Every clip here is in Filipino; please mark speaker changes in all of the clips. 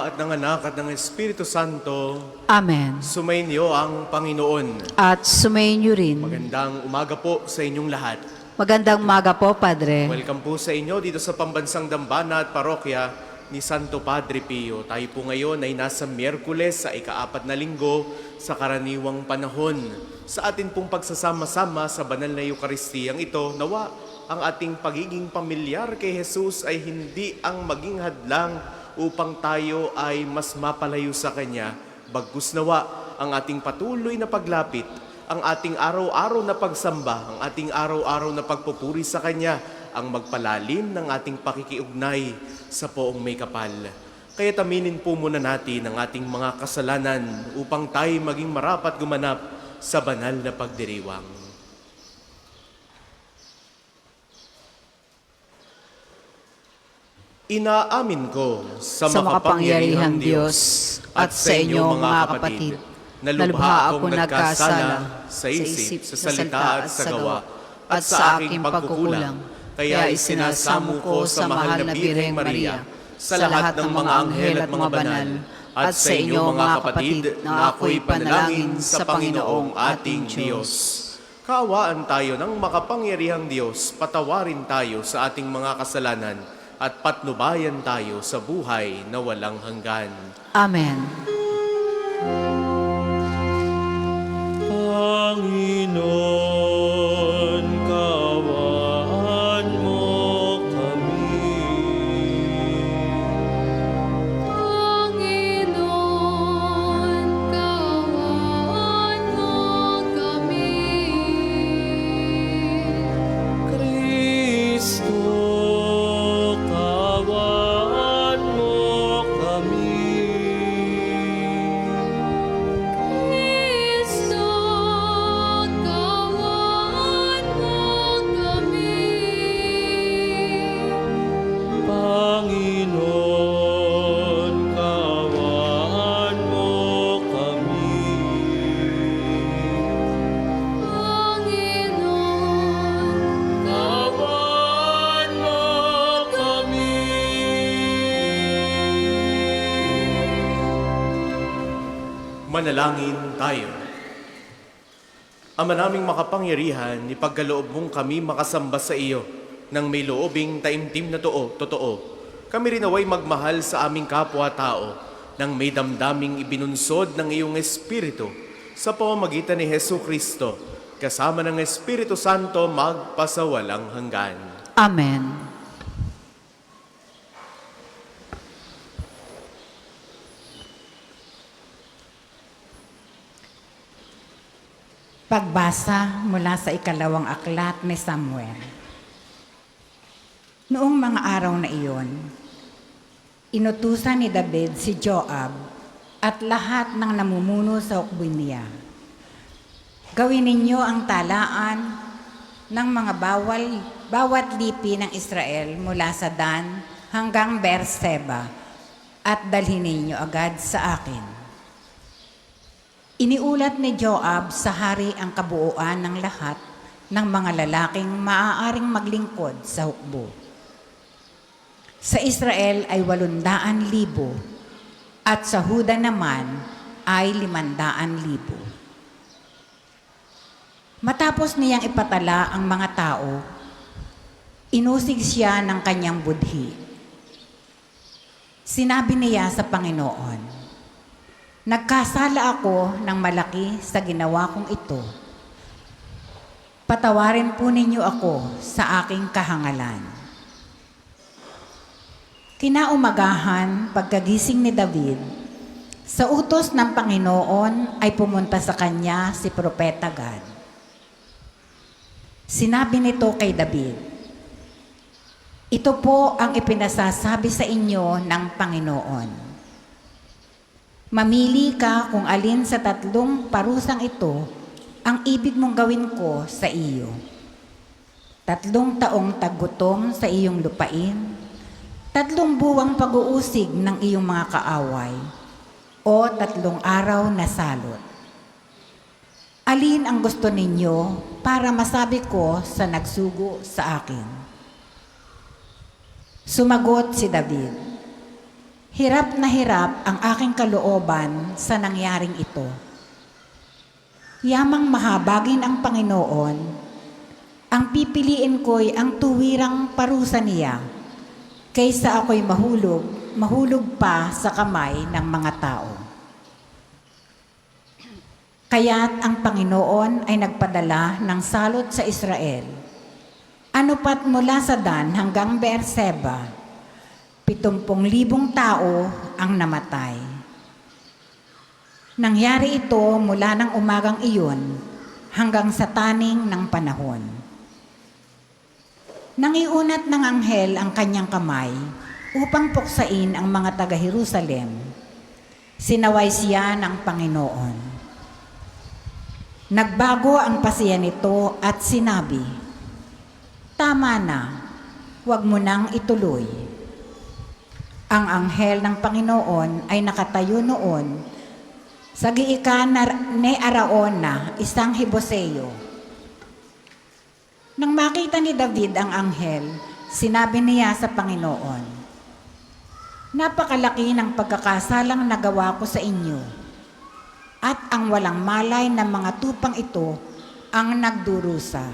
Speaker 1: Ama at ng Anak at ng Espiritu Santo.
Speaker 2: Amen.
Speaker 1: Sumainyo ang Panginoon.
Speaker 2: At sumainyo rin.
Speaker 1: Magandang umaga po sa inyong lahat.
Speaker 2: Magandang umaga po, Padre.
Speaker 1: Welcome po sa inyo dito sa Pambansang Dambana at Parokya ni Santo Padre Pio. Tayo po ngayon ay nasa Miyerkules sa ika-4 na linggo sa karaniwang panahon. Sa atin pong pagsasama-sama sa banal na Eukaristiyang ito, nawa ang ating pagiging pamilyar kay Jesus ay hindi ang maging hadlang upang tayo ay mas mapalayo sa Kanya. Bagkus nawa ang ating patuloy na paglapit, ang ating araw-araw na pagsamba, ang ating araw-araw na pagpupuri sa Kanya, ang magpalalim ng ating pakikiugnay sa Poong May Kapal. Kaya taminin po muna natin ang ating mga kasalanan upang tayo maging marapat gumanap sa banal na pagdiriwang. Inaamin ko sa makapangyarihang Diyos at sa inyo mga kapatid, na lubha akong nagkasala sa isip, sa salita at sa gawa, at sa aking pagkukulang. Kaya isinasamo ko sa mahal na Birheng Maria, sa lahat ng mga anghel at mga banal, at sa inyo mga kapatid, na ako'y panalangin sa Panginoong ating Diyos. Kaawaan tayo ng makapangyarihang Diyos, patawarin tayo sa ating mga kasalanan, at patnubayan tayo sa buhay na walang hanggan.
Speaker 2: Amen.
Speaker 3: Panginoon, kaawaan mo kami.
Speaker 4: Panginoon, kaawaan mo kami.
Speaker 3: Kristo, kaawaan mo kami.
Speaker 4: Kristo, kaawaan mo kami.
Speaker 3: Panginoon, kaawaan mo kami.
Speaker 4: Panginoon,
Speaker 3: Kaawaan mo kami.
Speaker 1: Manalangin tayo. Ama naming makapangyarihan, ipagkaloob mong kami makasamba sa iyo nang may loobing taimtim na totoo. Kami rin naway magmahal sa aming kapwa-tao nang may damdaming ibinunsod ng iyong Espiritu sa pamamagitan ni Hesu Kristo, kasama ng Espiritu Santo magpasawalang hanggan.
Speaker 2: Amen.
Speaker 5: Pagbasa mula sa ikalawang aklat ni Samuel. Noong mga araw na iyon, inutusan ni David si Joab at lahat ng namumuno sa hukbo niya. Gawin ninyo ang talaan ng mga bawat lipi ng Israel mula sa Dan hanggang Beerseba at dalhin ninyo agad sa akin. Iniulat ni Joab sa hari ang kabuuan ng lahat ng mga lalaking maaaring maglingkod sa hukbo. Sa Israel ay 800,000 at sa Huda naman ay 500,000. Matapos niyang ipatala ang mga tao, inusig siya ng kanyang budhi. Sinabi niya sa Panginoon, "Nagkasala ako ng malaki sa ginawa kong ito. Patawarin po ninyo ako sa aking kahangalan." Kinaumagahan, pagkagising ni David, sa utos ng Panginoon ay pumunta sa kanya si Propeta Gad. Sinabi nito kay David, "Ito po ang ipinasasabi sa inyo ng Panginoon. Mamili ka kung alin sa 3 parusang ito ang ibig mong gawin ko sa iyo. 3 taong taggutom sa iyong lupain, 3 buwang pag-uusig ng iyong mga kaaway, o 3 araw na salot. Alin ang gusto ninyo para masabi ko sa nagsugo sa akin?" Sumagot si David, Hirap na hirap ang aking kalooban sa nangyaring ito. Yamang mahabagin ang Panginoon, ang pipiliin ko'y ang tuwirang parusa niya, kaysa ako'y mahulog pa sa kamay ng mga tao. Kaya't ang Panginoon ay nagpadala ng salot sa Israel. Ano pat mula sa Dan hanggang Beerseba, 70,000 tao ang namatay. Nangyari ito mula ng umagang iyon hanggang sa taning ng panahon. Nangiunat ng anghel ang kanyang kamay upang puksain ang mga taga-Jerusalem. Sinaway siya ng Panginoon. Nagbago ang pasiya nito at sinabi, "Tama na, huwag mo nang ituloy." Ang anghel ng Panginoon ay nakatayo noon sa giikan ni Araona, isang Hebuseo. Nang makita ni David ang anghel, sinabi niya sa Panginoon, "Napakalaki ng pagkakasalang nagawa ko sa inyo, at ang walang malay na mga tupang ito ang nagdurusa.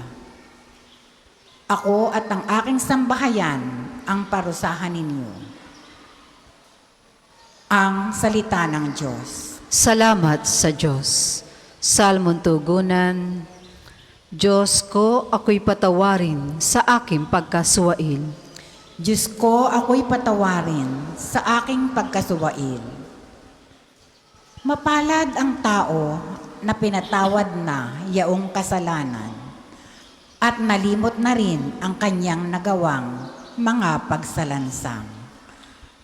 Speaker 5: Ako at ang aking sambahayan ang parusahan ninyo." Ang salita ng Diyos.
Speaker 2: Salamat sa Diyos. Salmon Tugunan. Diyos ko, ako'y patawarin sa aking pagkasuwail.
Speaker 5: Diyos ko, ako'y patawarin sa aking pagkasuwail. Mapalad ang tao na pinatawad na yaong kasalanan at nalimot na rin ang kanyang nagawang mga pagsalansang.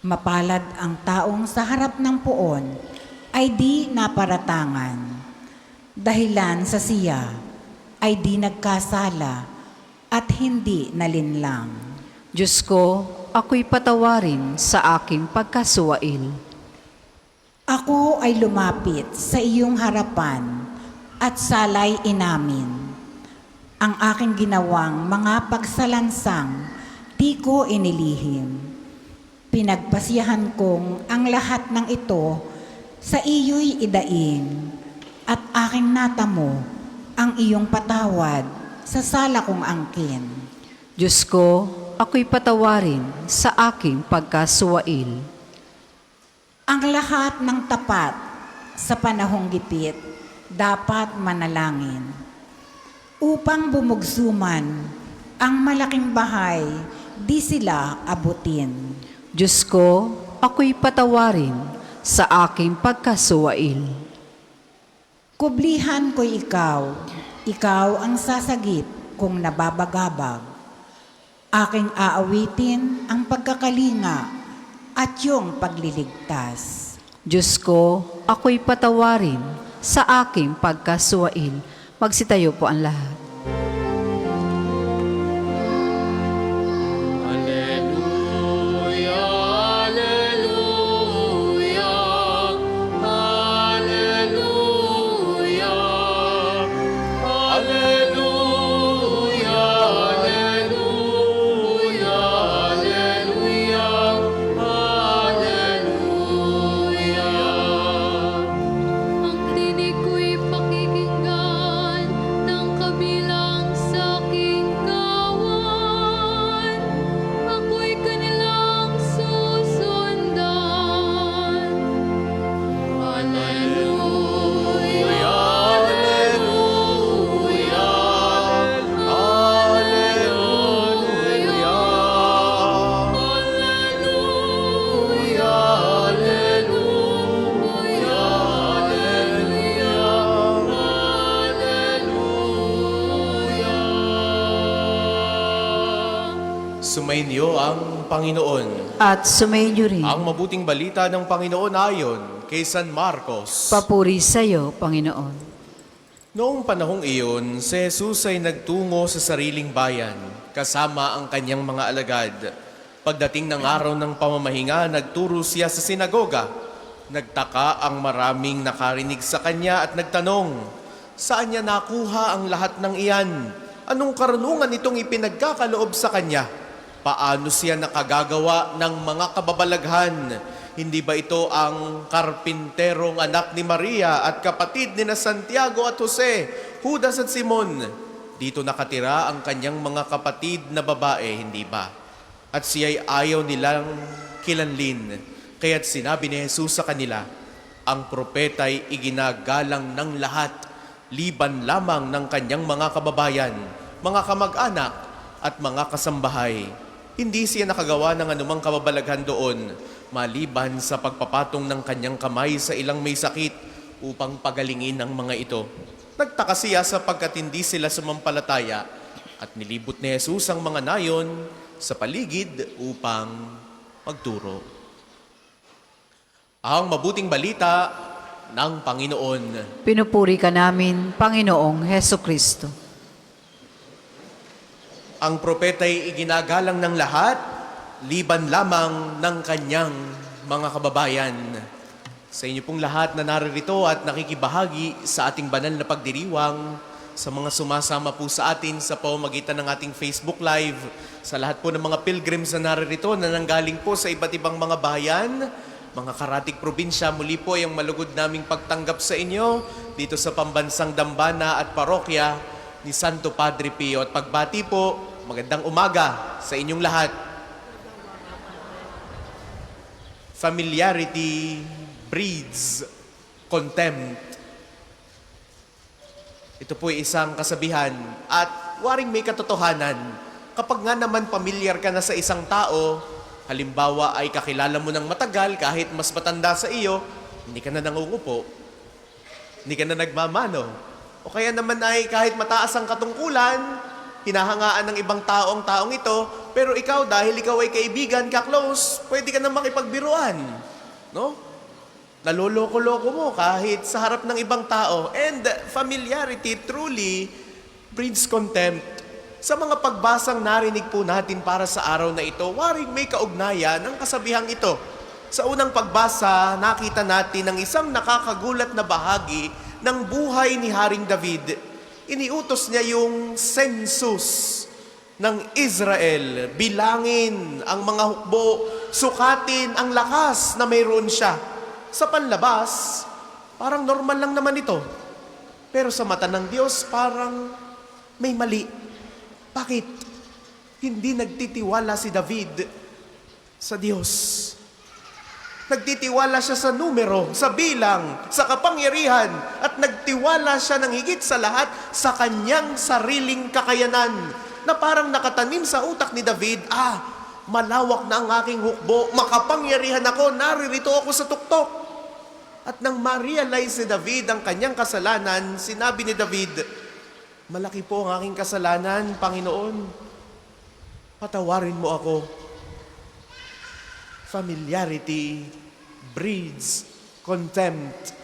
Speaker 5: Mapalad ang taong sa harap ng puon ay di naparatangan, dahilan sa siya ay di nagkasala at hindi nalinlang.
Speaker 2: Diyos ko, ako'y patawarin sa aking pagkasuwail.
Speaker 5: Ako ay lumapit sa iyong harapan at salay inamin. Ang aking ginawang mga pagsalansang di ko inilihim. Pinagpasiyahan kong ang lahat ng ito sa iyo'y idaing at aking natamo ang iyong patawad sa sala kong angkin.
Speaker 2: Diyos ko, ako'y patawarin sa aking pagkasuwail.
Speaker 5: Ang lahat ng tapat sa panahong gipit dapat manalangin upang bumugsuman ang malaking bahay, di sila abutin.
Speaker 2: Diyos ko, ako'y patawarin sa aking pagkasuwail.
Speaker 5: Kublihan ko'y ikaw ang sasagip kung nababagabag. Aking aawitin ang pagkakalinga at iyong pagliligtas.
Speaker 2: Diyos ko, ako'y patawarin sa aking pagkasuwail. Magsitayo po ang lahat.
Speaker 4: Ang tinig ko'y pakikinggan ng kabilang sa aking kawan. Ako'y kanilang susundan. Alleluia, alleluia, alleluia,
Speaker 1: Sumainyo ang Panginoon.
Speaker 2: At sumainyo rin.
Speaker 1: Ang mabuting balita ng Panginoon ayon kay San Marcos.
Speaker 2: Papuri sa iyo, Panginoon.
Speaker 1: Noong panahong iyon, si Jesus ay nagtungo sa sariling bayan, kasama ang kanyang mga alagad. Pagdating ng araw ng pamamahinga, nagturo siya sa sinagoga. Nagtaka ang maraming nakarinig sa kanya at nagtanong, saan niya nakuha ang lahat ng iyan? Anong karunungan itong ipinagkakaloob sa kanya? Paano siya nakagagawa ng mga kababalaghan? Hindi ba ito ang karpinterong anak ni Maria at kapatid ni na Santiago at Jose, Judas at Simon? Dito nakatira ang kanyang mga kapatid na babae, hindi ba? At siya'y ayaw nilang kilanlin. Kaya't sinabi ni Jesus sa kanila, ang propeta'y iginagalang ng lahat, liban lamang ng kanyang mga kababayan, mga kamag-anak at mga kasambahay. Hindi siya nakagawa ng anumang kababalaghan doon, maliban sa pagpapatong ng kanyang kamay sa ilang may sakit upang pagalingin ang mga ito. Nagtaka siya sapagkat hindi sila sumampalataya at nilibot ni Jesus ang mga nayon sa paligid upang magturo. Ang mabuting balita ng Panginoon.
Speaker 2: Pinupuri ka namin, Panginoong Heso Kristo.
Speaker 1: Ang propeta'y iginagalang ng lahat, liban lamang ng kanyang mga kababayan. Sa inyo pong lahat na naririto at nakikibahagi sa ating banal na pagdiriwang, sa mga sumasama po sa atin sa pamamagitan ng ating Facebook Live, sa lahat po ng mga pilgrims na naririto na nanggaling po sa iba't ibang mga bayan, mga karatig probinsya, muli po ay ang malugod naming pagtanggap sa inyo dito sa Pambansang Dambana at Parokya ni Santo Padre Pio. At pagbati po, magandang umaga sa inyong lahat. Familiarity breeds contempt. Ito po ay isang kasabihan at waring may katotohanan. Kapag nga naman pamilyar ka na sa isang tao, halimbawa ay kakilala mo ng matagal kahit mas matanda sa iyo, hindi ka na nangungupo, hindi ka na nagmamano. O kaya naman ay kahit mataas ang katungkulan, hinahangaan ng ibang tao ang taong ito, pero ikaw dahil ikaw ay kaibigan, ka-close, pwede ka na makipagbiruan. No? Naloloko-loko mo kahit sa harap ng ibang tao. And familiarity truly breeds contempt. Sa mga pagbasang narinig po natin para sa araw na ito, waring may kaugnayan ang kasabihang ito. Sa unang pagbasa, nakita natin ang isang nakakagulat na bahagi ng buhay ni Haring David. Iniutos niya yung census ng Israel. Bilangin ang mga hukbo, sukatin ang lakas na mayroon siya. Sa panlabas, parang normal lang naman ito. Pero sa mata ng Diyos, parang may mali. Bakit? Hindi nagtitiwala si David sa Diyos. Nagtitiwala siya sa numero, sa bilang, sa kapangyarihan, at nagtiwala siya ng higit sa lahat sa kanyang sariling kakayanan, na parang nakatanim sa utak ni David, malawak na ang aking hukbo, makapangyarihan ako, naririto ako sa tuktok. At nang ma-realize ni David ang kanyang kasalanan, sinabi ni David, malaki po ang aking kasalanan, Panginoon. Patawarin mo ako. Familiarity breeds contempt.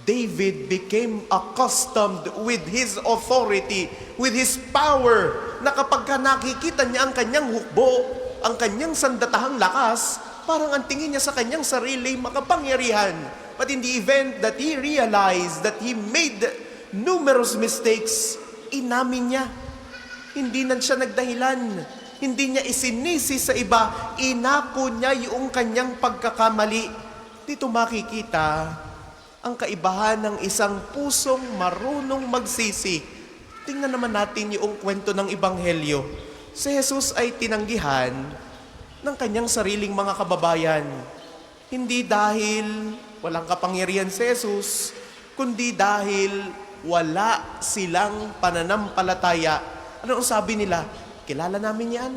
Speaker 1: David became accustomed with his authority, with his power, na kapag nakikita niya ang kanyang hukbo, ang kanyang sandatahang lakas, parang ang tingin niya sa kanyang sarili makapangyarihan. But in the event that he realized that he made numerous mistakes, inamin niya. Hindi na siya nagdahilan. Hindi niya isinisi sa iba. Inako niya yung kanyang pagkakamali. Dito makikita ang kaibahan ng isang pusong marunong magsisi. Tingnan naman natin yung kwento ng Ebanghelyo. Si Jesus ay tinanggihan ng kanyang sariling mga kababayan. Hindi dahil walang kapangyarihan si Jesus, kundi dahil wala silang pananampalataya. Ano ang sabi nila? Kilala namin yan.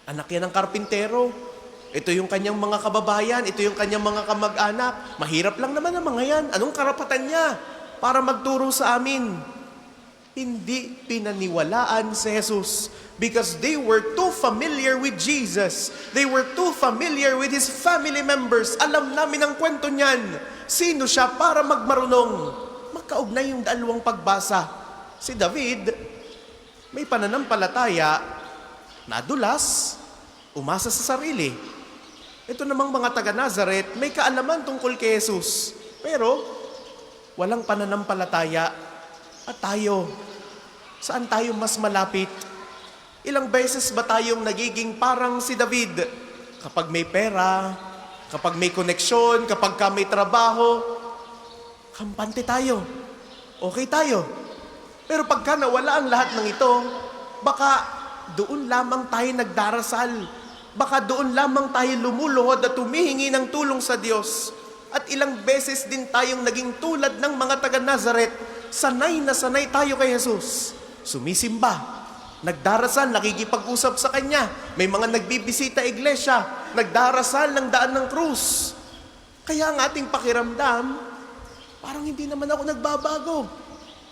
Speaker 1: Anak yan ng karpintero. Ito yung kanyang mga kababayan, ito yung kanyang mga kamag-anak. Mahirap lang naman ang mga yan. Anong karapatan niya para magturo sa amin? Hindi pinaniwalaan si Jesus because they were too familiar with Jesus. They were too familiar with His family members. Alam namin ang kwento niyan. Sino siya para magmarunong? Magkaugnay yung dalawang pagbasa. Si David, may pananampalataya, nadulas, umasa sa sarili. Ito namang mga taga-Nazaret, may kaalaman tungkol kay Jesus. Pero, walang pananampalataya. At tayo, saan tayo mas malapit? Ilang beses ba tayong nagiging parang si David? Kapag may pera, Kapag may koneksyon, kapag ka may trabaho, kampante tayo. Okay tayo. Pero pagka nawala ang lahat ng ito, baka doon lamang tayo nagdarasal. Baka doon lamang tayo lumuluhod at humihingi ng tulong sa Diyos. At ilang beses din tayong naging tulad ng mga taga-Nazaret. Sanay na sanay tayo kay Jesus. Sumisimba, nagdarasal, nakikipag-usap sa Kanya. May mga nagbibisita iglesia, nagdarasal ng daan ng krus. Kaya ang ating pakiramdam, parang hindi naman ako nagbabago.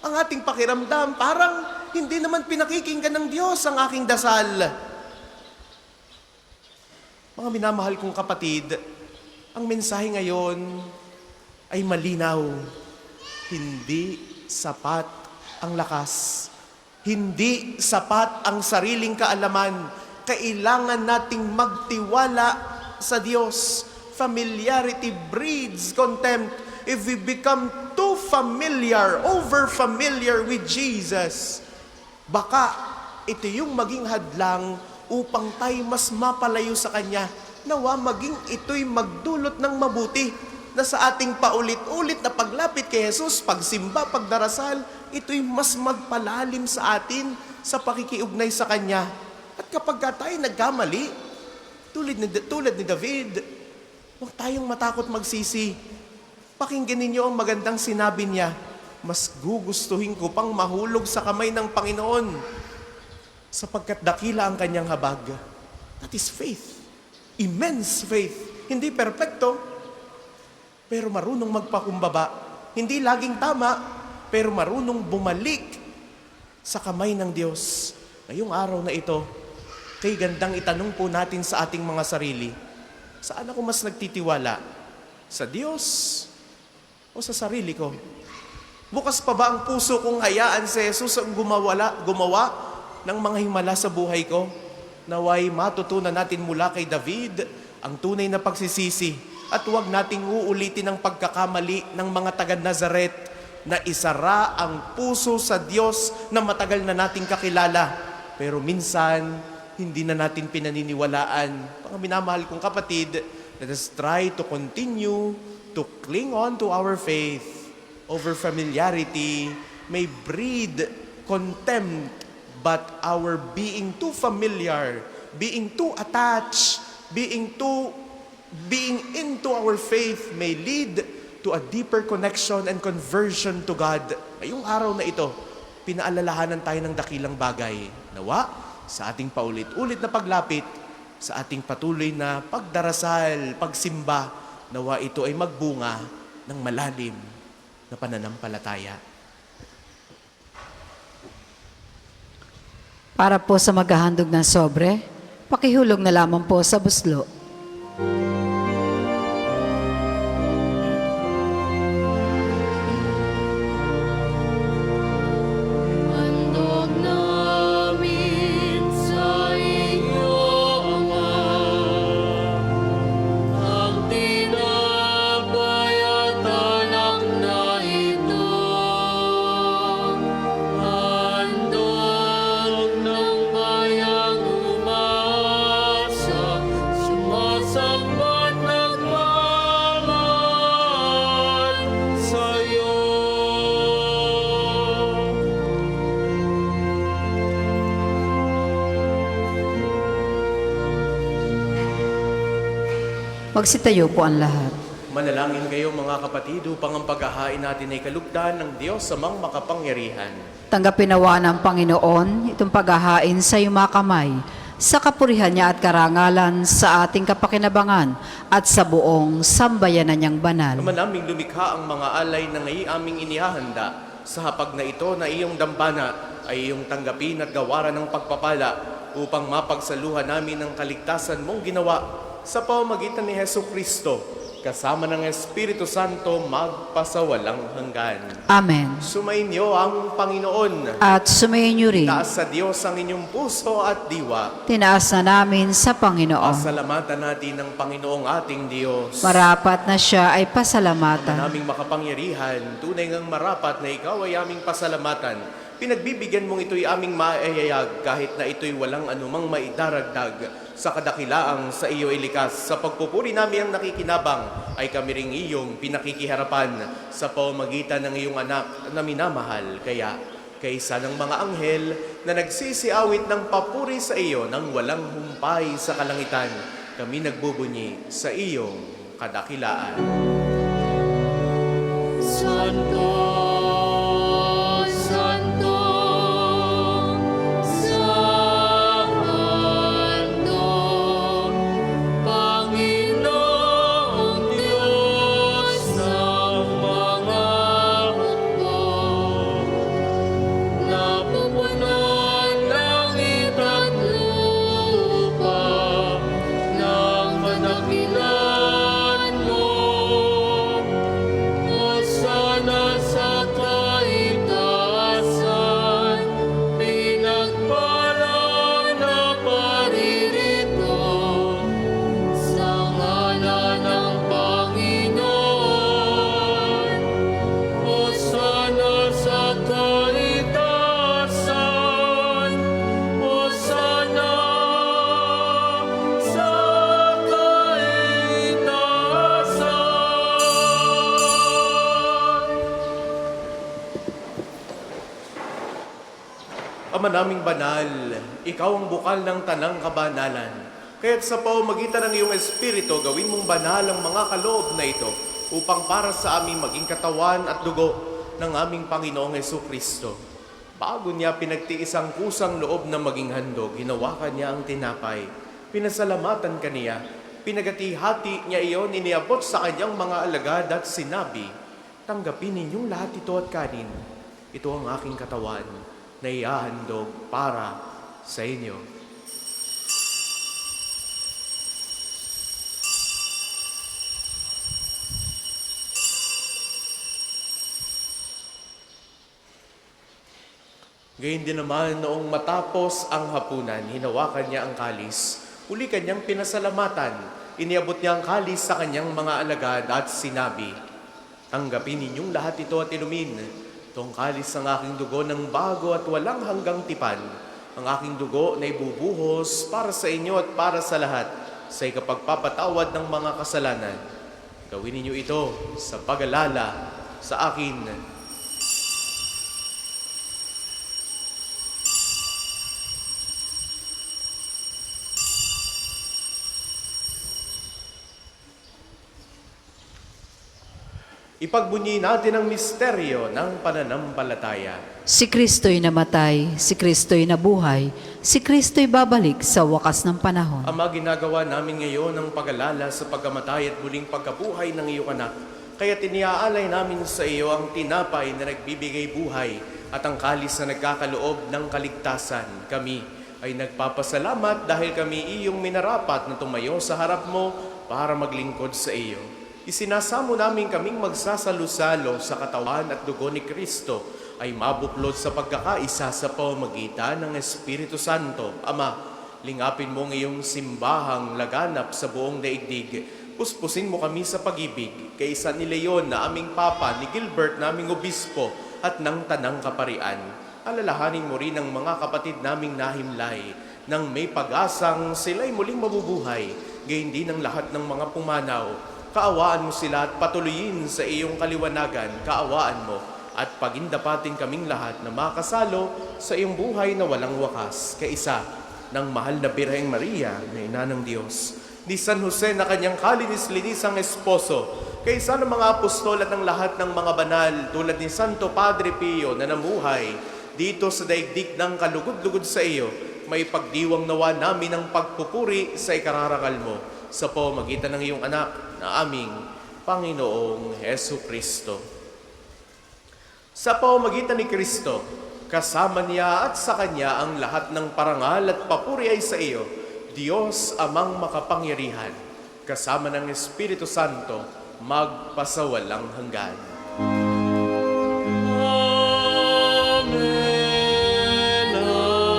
Speaker 1: Ang ating pakiramdam, parang hindi naman pinakikinggan ng Diyos ang aking dasal. Mga minamahal kong kapatid, ang mensahe ngayon ay malinaw. Hindi sapat ang lakas. Hindi sapat ang sariling kaalaman. Kailangan nating magtiwala sa Diyos. Familiarity breeds contempt. If we become too familiar, over-familiar with Jesus, baka ito yung maging hadlang upang tayo mas mapalayo sa Kanya. Nawa maging ito'y magdulot ng mabuti na sa ating paulit-ulit na paglapit kay Jesus, pagsimba, pagdarasal, ito'y mas magpalalim sa atin sa pakikiugnay sa Kanya. At kapag tayo nagkamali, tulad ni David, huwag tayong matakot magsisi. Pakinggan ninyo ang magandang sinabi niya, mas gugustuhin ko pang mahulog sa kamay ng Panginoon sapagkat dakila ang kanyang habag. That is faith. Immense faith. Hindi perpekto, pero marunong magpakumbaba. Hindi laging tama, pero marunong bumalik sa kamay ng Diyos. Ngayong araw na ito, kay gandang itanong po natin sa ating mga sarili, saan ako mas nagtitiwala? Sa Diyos o sa sarili ko? Bukas pa ba ang puso kong hayaan si Jesus ang gumawa ng mga himala sa buhay ko? Naway matutunan natin mula kay David ang tunay na pagsisisi at huwag nating uulitin ang pagkakamali ng mga taga-Nazaret na isara ang puso sa Diyos na matagal na nating kakilala. Pero minsan, hindi na natin pinaniniwalaan. Mga minamahal kong kapatid, let us try to continue to cling on to our faith. Over familiarity may breed contempt, but our being too familiar, being too attached, being into our faith may lead to a deeper connection and conversion to God. Ngayong araw na ito, pinaalalahanan tayo ng dakilang bagay. Nawa, sa ating paulit-ulit na paglapit, sa ating patuloy na pagdarasal, pagsimba, nawa ito ay magbunga ng malalim na pananampalataya.
Speaker 2: Para po sa maghahandog ng sobre, pakihulog na lamang po sa buslo.
Speaker 4: Handog namin sa iyo, Ama, ang tinapay at alak na ito. Handog ng bayang umasa, sumasambat nagmamahal sa iyo.
Speaker 2: Magsitayo po ang lahat.
Speaker 1: Manalangin kayo mga kapatid upang ang paghahain natin ay kalugdan ng Diyos sa mga makapangyarihan.
Speaker 2: Tanggapin nawa ng Panginoon itong paghahain sa iyong mga kamay, sa kapurihan niya at karangalan sa ating kapakinabangan at sa buong sambayanan niyang banal.
Speaker 1: Naman naming lumikha ang mga alay na ngayon aming inihahanda sa hapag na ito na iyong dambana ay iyong tanggapin at gawaran ng pagpapala upang mapagsaluhan namin ang kaligtasan mong ginawa sa pamamagitan ni Hesus Kristo kasama ng Espiritu Santo magpasawalang hanggan.
Speaker 2: Amen.
Speaker 1: Sumainyo ang Panginoon.
Speaker 2: At sumayin niyo rin,
Speaker 1: Taas sa Diyos ang inyong puso at diwa.
Speaker 2: tinaas na namin sa Panginoon.
Speaker 1: Pasalamatan natin ang Panginoong ating Diyos.
Speaker 2: Marapat na siya ay pasalamatan.
Speaker 1: Naming makapangyarihan, tunay ngang marapat na ikaw ay aming pasalamatan. Pinagbibigyan mong ito'y aming maayayag kahit na ito'y walang anumang maidaragdag sa kadakilaang sa iyo ilikas. Sa pagpupuri namin ang nakikinabang ay kami ring iyong pinakikiharapan sa pamamagitan ng iyong anak na minamahal. Kaya kaisa ng mga anghel na nagsisiawit ng papuri sa iyo nang walang humpay sa kalangitan, kami nagbubunyi sa iyong kadakilaan.
Speaker 4: Santo, Santo, Santo, Panginoong Diyos ng mga hukbo. Napupunan langit at lupa ng kadakilan mo. Hosana sa kaitaasan, pinagpala na paririto sa ngalan ng Panginoon. Hosana sa kaitaasan, Hosana sa kaitaasan.
Speaker 1: Ama naming banal, ikaw ang bukal ng tanang kabanalan. Kaya't sa pamamagitan ng iyong Espiritu, gawin mong banal ang mga kaloob na ito upang para sa aming maging katawan at dugo ng aming Panginoong Jesucristo. Bago niya pinagtiis ang kusang loob na maging handog, hinawakan niya ang tinapay. Pinasalamatan kaniya, pinagati-hati niya iyon, iniabot sa kanyang mga alagad at sinabi, "Tanggapin ninyong lahat ito at kanin. Ito ang aking katawan na ihahandog para sa inyo." Gayun din naman noong matapos ang hapunan, hinawakan niya ang kalis. Uli kanyang pinasalamatan. Iniabot niya ang kalis sa kanyang mga alagad at sinabi, "Tanggapin ninyong lahat ito at inumin. Itong kalis ang aking dugo ng bago at walang hanggang tipan. Ang aking dugo na ibubuhos para sa inyo at para sa lahat sa ikapagpapatawad ng mga kasalanan. Gawin ninyo ito sa pag-alala sa akin." Ipagbunyi natin ang misteryo ng pananampalataya.
Speaker 2: Si Kristo'y namatay, si Kristo'y nabuhay, si Kristo'y babalik sa wakas ng panahon.
Speaker 1: Ama, ginagawa namin ngayon ang pag-alala sa pagkamatay at muling pagkabuhay ng iyong anak. Kaya tiniaalay namin sa iyo ang tinapay na nagbibigay buhay at ang kalis na nagkakaloob ng kaligtasan. Kami ay nagpapasalamat dahil kami iyong minarapat na tumayo sa harap mo para maglingkod sa iyo. Isinasamo namin kaming magsasalo-salo sa katawan at dugo ni Kristo ay mabuklod sa pagkakaisa sa pamamagitan ng Espiritu Santo. Ama, lingapin mo ang iyong simbahang laganap sa buong daigdig. Puspusin mo kami sa pag-ibig, kaisa ni Leon na aming Papa, ni Gilbert na aming Obispo at ng Tanang Kaparian. Alalahanin mo rin ang mga kapatid naming nahimlay nang may pag-asang sila'y muling mabubuhay, gayon din ang lahat ng mga pumanaw. Kaawaan mo sila at patuloyin sa iyong kaliwanagan. Kaawaan mo at pagindapatin kaming lahat na makasalo sa iyong buhay na walang wakas. Kaisa ng mahal na Birheng Maria na Ina ng Diyos, ni San Jose na kanyang kalinis-linisang esposo, kaisa ng mga apostol at ng lahat ng mga banal tulad ni Santo Padre Pio na namuhay dito sa daigdig ng kalugod-lugod sa iyo, may pagdiwang nawa namin ang pagpupuri sa ikararangal mo sa pamamagitan ng iyong anak na aming Panginoong Jesucristo. Sa pamamagitan ni Kristo, kasama niya at sa Kanya ang lahat ng parangal at papuri ay sa iyo, Diyos amang makapangyarihan, kasama ng Espiritu Santo, magpasawalang hanggan.
Speaker 3: Amen, amen,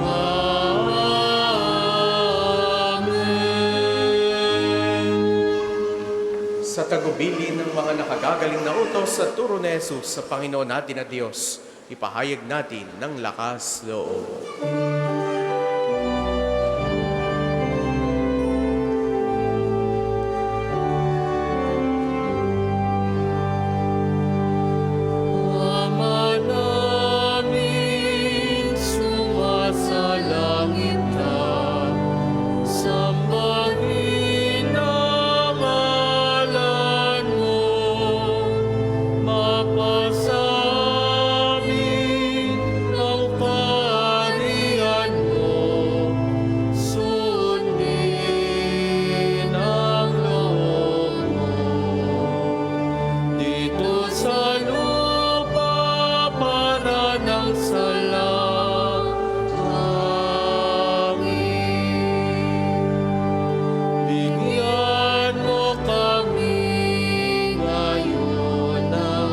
Speaker 3: amen.
Speaker 1: Sa tagubilin ng mga nakagagaling na utos sa turo ni Jesus sa Panginoon natin na Diyos, ipahayag natin ng lakas loob.
Speaker 4: ng salangit. Bigyan mo kami ngayon ng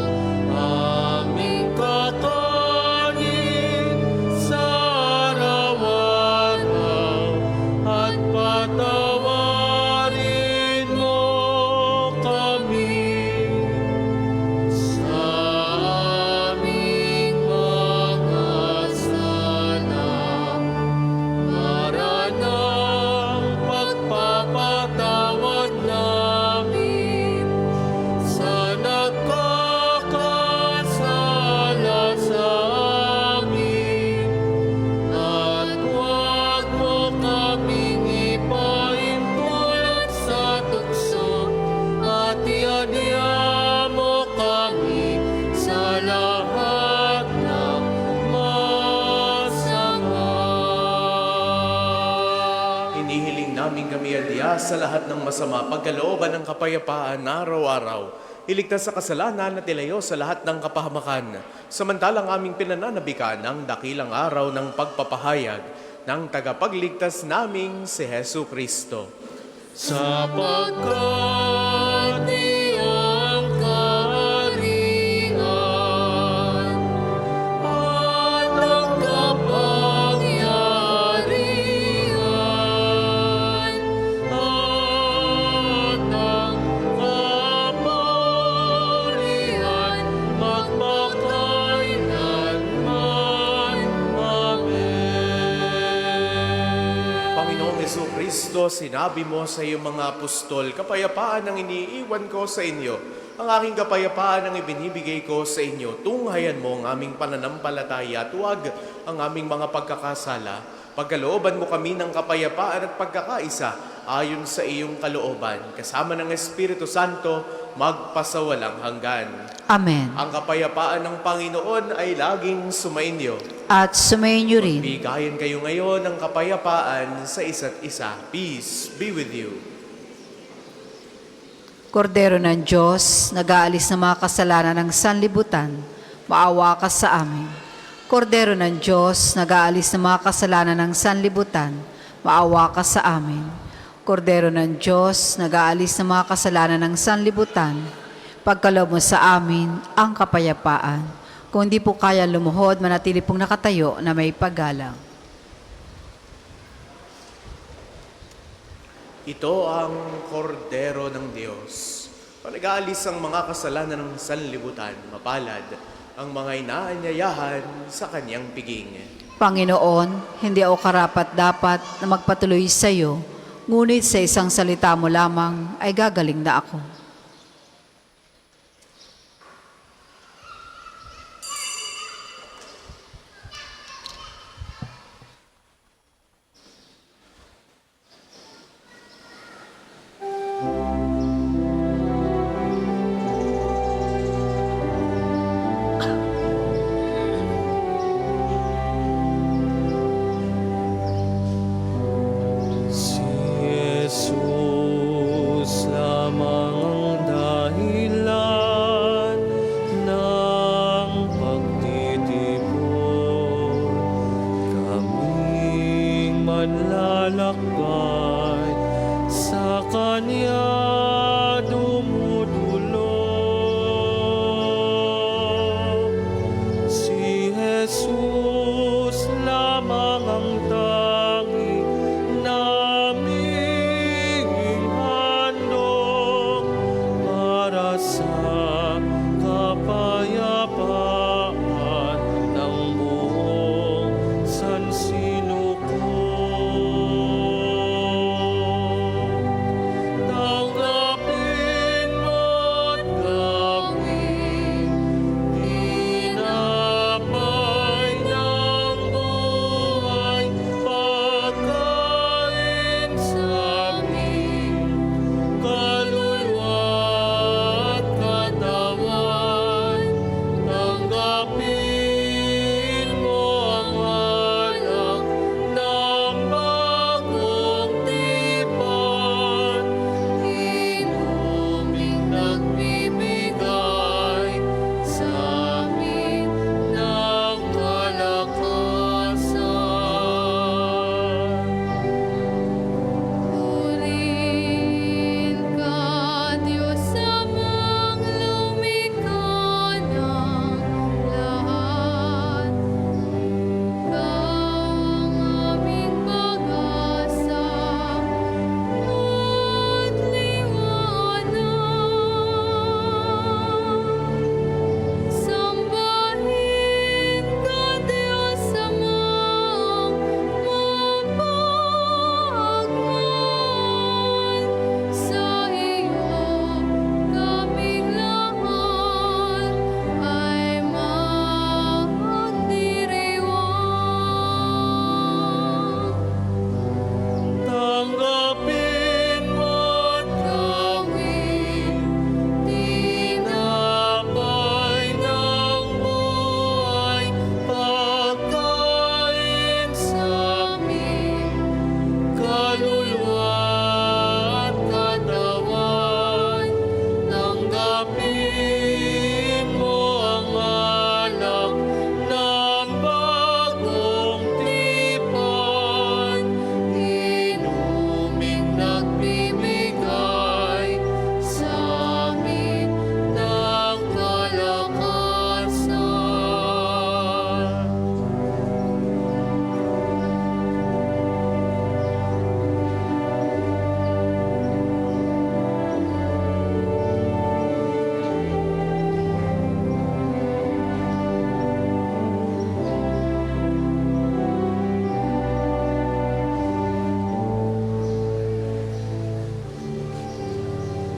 Speaker 4: aming kakanin sa araw-araw at patawarin mo kami sa aming mga sala para ng pagpapatawad namin sa nagkakasala sa amin. At huwag mo kaming ipaintulot sa tukso at iadya mo kami sa lahat ng masama.
Speaker 1: Inihiling namin kami adya sa lahat ng masama, pagkalooban ng kapayapaan araw-araw. Iligtas sa kasalanan at ilayo sa lahat ng kapahamakan. Samantalang aming pinananabikan ang dakilang araw ng pagpapahayag ng tagapagligtas naming si Hesu Kristo.
Speaker 4: Sapagkat iyang kaharian at ang kapangyarihan at ang kapurihan magpakailanman. Amen.
Speaker 1: Panginoong Hesu Kristo, sinabi mo sa iyong mga apostol, kapayapaan ang iniiwan ko sa inyo. Ang aking kapayapaan ang ibinibigay ko sa inyo. Tunghayan mo ang aming pananampalataya at huwag ang aming mga pagkakasala. Pagkalooban mo kami ng kapayapaan at pagkakaisa ayon sa iyong kalooban. Kasama ng Espiritu Santo, magpasawalang hanggan.
Speaker 2: Amen.
Speaker 1: Ang kapayapaan ng Panginoon ay laging sumainyo.
Speaker 2: At sumayin niyo rin.
Speaker 1: Bigayan kayo ngayon ng kapayapaan sa isa't isa. Peace be with you.
Speaker 2: Kordero ng Diyos, nag-aalis ng mga kasalanan ng sanlibutan, maawa ka sa amin. Kordero ng Diyos, nag-aalis ng mga kasalanan ng sanlibutan, maawa ka sa amin. Kordero ng Diyos, nag-aalis ng mga kasalanan ng sanlibutan, pagkaloob mo sa amin ang kapayapaan. Kung hindi po kaya lumuhod, manatili pong nakatayo na may paggalang.
Speaker 1: Ito ang kordero ng Diyos. Pag-aalis ang mga kasalanan ng sanlibutan, mapalad ang mga inaanyayahan sa kanyang piging.
Speaker 2: Panginoon, hindi ako karapat-dapat na magpatuloy sa iyo, ngunit sa isang salita mo lamang ay gagaling na ako.
Speaker 4: Si Jesus lamang ang dahilan ng pagtitipon. Kaming manlalakbay sa Kanya dumudulog. Si Jesus lamang ang tanging naming handog para sa kapayapaan ng buong sansinuko. Tanggapin mo't gawin tinapay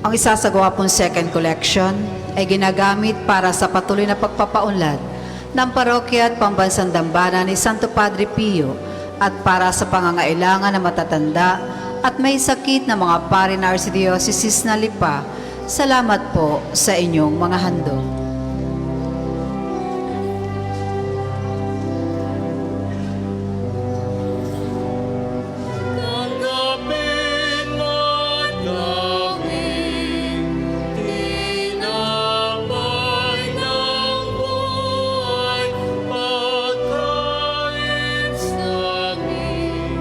Speaker 2: Ang isasagawa pong second collection ay ginagamit para sa patuloy na pagpapaunlad ng parokya at pambansang dambana ni Santo Padre Pio at para sa pangangailangan ng matatanda at may sakit na mga pari na Archdiocese na Lipa. Salamat po sa inyong mga handog.
Speaker 4: Tanggapin mo't gawin, tinapay ng buhay, pagkain sa aming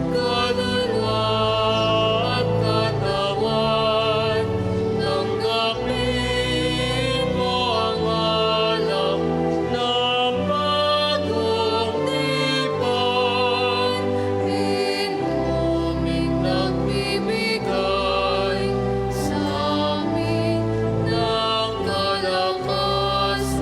Speaker 4: kaluluwa at katawan. Tanggapin mo ang alap ng bagong tipan, inuming nagbibigay sa amin ng kalakasan.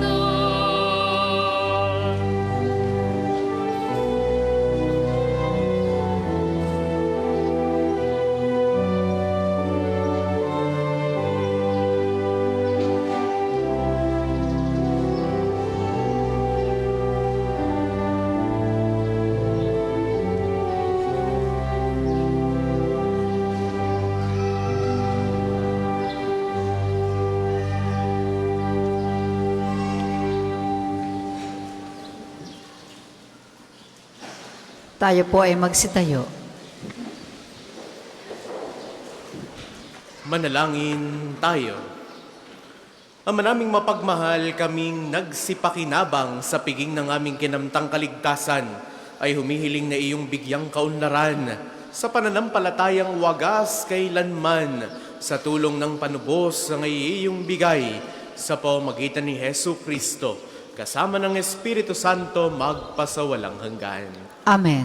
Speaker 2: Tayo po ay magsitayo.
Speaker 1: Manalangin tayo. Ama naming mapagmahal, kaming nagsipakinabang sa piging ng aming kinamtang kaligtasan, ay humihiling na iyong bigyang kaunlaran sa pananampalatayang wagas kailanman sa tulong ng panubos ng iyong bigay sa pamamagitan ni Hesu Kristo, kasama ng Espiritu Santo magpasawalang hanggan.
Speaker 2: Amen.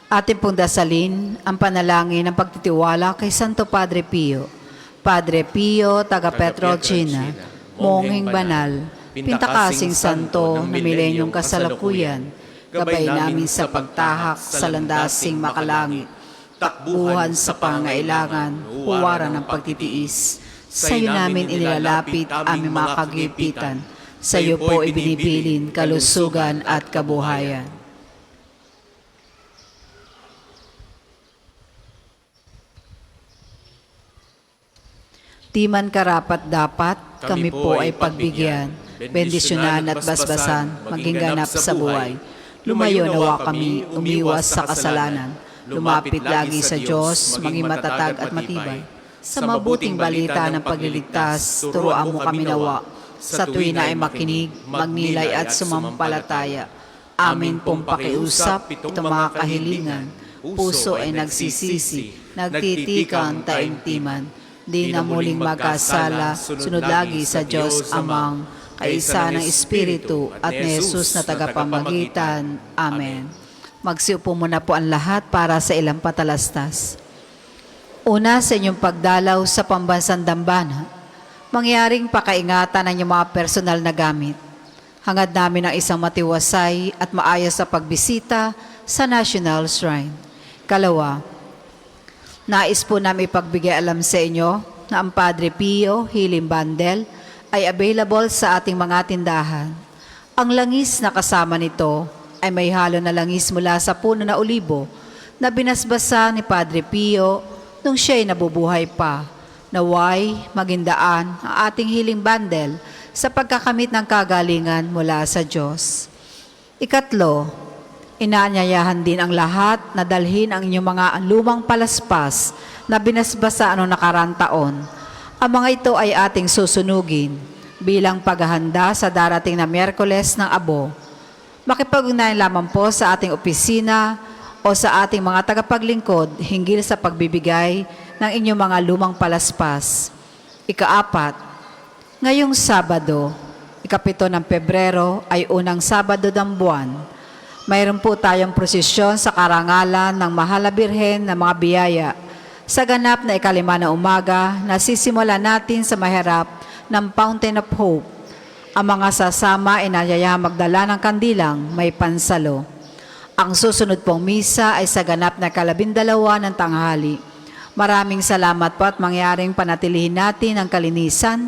Speaker 2: Atin pong dasalin ang panalangin ng pagtitiwala kay Santo Padre Pio. Padre Pio, taga Petrolcina, mongheng banal, pintakasing santo na milenyong kasalukuyan, gabay namin sa pagtahak sa landasing makalangit, takbuhan sa pangailangan, huwaran ng pagtitiis. Sa iyo namin inilalapit aming mga kagipitan, sa iyo po ibinibilin kalusugan at kabuhayan. Di man karapat dapat, kami po ay pagbigyan, bendisyonan at basbasan, maging ganap sa buhay. Lumayo nawa kami, umiwas sa kasalanan, lumapit lagi sa Diyos, maging matatag at matibay. Sa mabuting balita ng pagliligtas, turuan mo kami nawa. Sa tuwi na ay makinig, magnilay at sumampalataya. Amin pong pakiusap, itong mga kahilingan. Puso ay nagsisisi, nagtitikang taimtiman. Di na muling magkasala, sunod lagi sa Diyos Amang, kaisa ng Espiritu at ni Jesus na tagapamagitan. Amen. Magsiupo muna po ang lahat para sa ilang patalastas. Una, sa inyong pagdalaw sa pambansang dambana, mangyaring pakaingatan ng inyong mga personal na gamit. Hangad namin ang isang matiwasay at maayos sa pagbisita sa National Shrine. Kalawa, nais po namin ipagbigay alam sa inyo na ang Padre Pio Healing Bundle ay available sa ating mga tindahan. Ang langis na kasama nito ay may halo na langis mula sa puno na olibo na binasbasa ni Padre Pio nung siya'y nabubuhay pa. Naway magindaan ang ating healing bundle sa pagkakamit ng kagalingan mula sa Diyos. Ikatlo, inaanyayahan din ang lahat na dalhin ang inyong mga lumang palaspas na binasbasa noong nakarang taon. Ang mga ito ay ating susunugin bilang paghahanda sa darating na Miyerkules ng Abo. Makipag-ugnayan lamang po sa ating opisina o sa ating mga tagapaglingkod hinggil sa pagbibigay ng inyong mga lumang palaspas. Ikaapat, ngayong Sabado, ikapito ng Pebrero ay unang Sabado ng buwan. Mayroon po tayong prosesyon sa karangalan ng Mahal na Birhen ng mga biyaya. Sa ganap na ikalima na umaga, nasisimula natin sa maharap ng Fountain of Hope. Ang mga sasama ay nayayahang magdala ng kandilang may pansalo. Ang susunod pong misa ay sa ganap na 12 ng tanghali. Maraming salamat po at mangyaring panatilihin natin ang kalinisan,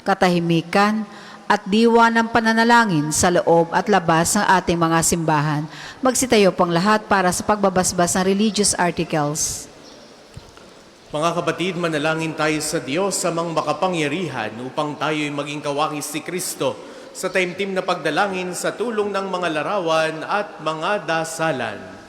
Speaker 2: katahimikan, at diwa ng pananalangin sa loob at labas ng ating mga simbahan. Magsitayo pong lahat para sa pagbabasbas ng religious articles.
Speaker 1: Mga kapatid, manalangin tayo sa Diyos sa mga makapangyarihan upang tayo'y maging kawangis ni Kristo sa taimtim na pagdalangin sa tulong ng mga larawan at mga dasalan.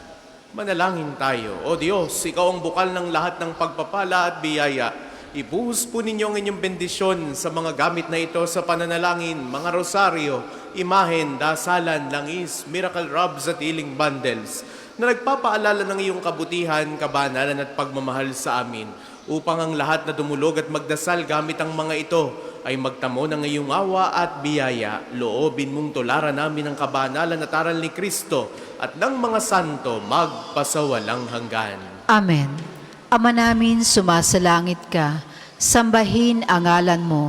Speaker 1: Manalangin tayo. O Diyos, Ikaw ang bukal ng lahat ng pagpapala at biyaya. Ibuhos po ninyo ang inyong bendisyon sa mga gamit na ito sa pananalangin, mga rosaryo, imahen, dasalan, langis, miracle robs at healing bundles na nagpapaalala ng iyong kabutihan, kabanalan at pagmamahal sa amin upang ang lahat na dumulog at magdasal gamit ang mga ito ay magtamo ng iyong awa at biyaya. Loobin mong tularan namin ang kabanalan at aral ni Kristo at ng mga santo magpasawalang hanggan.
Speaker 2: Amen. Ama namin, sumasalangit ka, sambahin ang ngalan mo,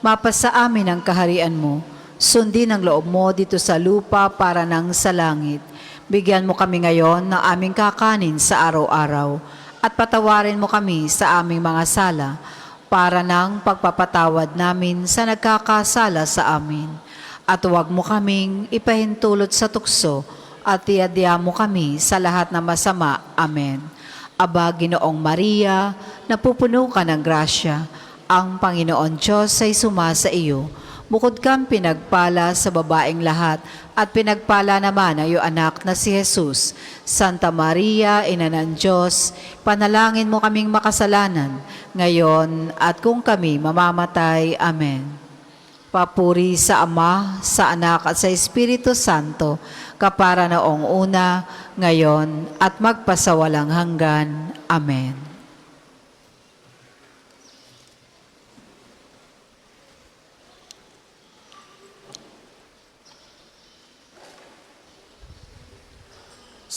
Speaker 2: mapasa amin ang kaharian mo, sundin ang loob mo dito sa lupa para nang sa langit. Bigyan mo kami ngayon ng aming kakanin sa araw-araw at patawarin mo kami sa aming mga sala para nang pagpapatawad namin sa nagkakasala sa amin. At huwag mo kaming ipahintulot sa tukso at iadya mo kami sa lahat ng masama. Amen. Aba, Ginoong Maria, napupuno ka ng grasya, ang Panginoon Diyos ay sumasa iyo. Bukod kang pinagpala sa babaeng lahat, at pinagpala naman ang iyong anak na si Jesus. Santa Maria, Ina ng Diyos, panalangin mo kaming makasalanan, ngayon at kung kami mamamatay. Amen. Papuri sa Ama, sa Anak at sa Espiritu Santo, kapara noong una, ngayon, at magpasawalang hanggan. Amen.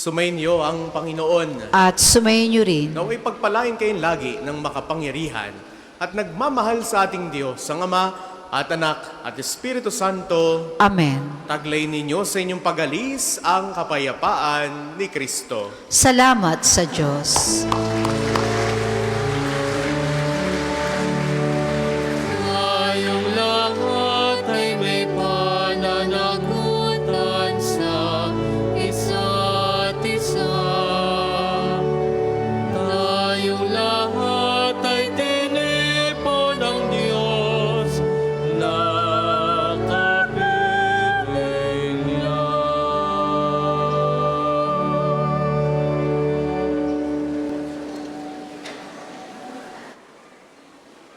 Speaker 1: Sumainyo ang Panginoon.
Speaker 2: At sumayin niyo rin.
Speaker 1: Naway pagpalain kayong lagi ng makapangyarihan at nagmamahal sa ating Diyos, ang Ama at Anak at Espiritu Santo.
Speaker 2: Amen.
Speaker 1: Taglay ninyo sa inyong pag-alis ang kapayapaan ni Kristo.
Speaker 2: Salamat sa Diyos.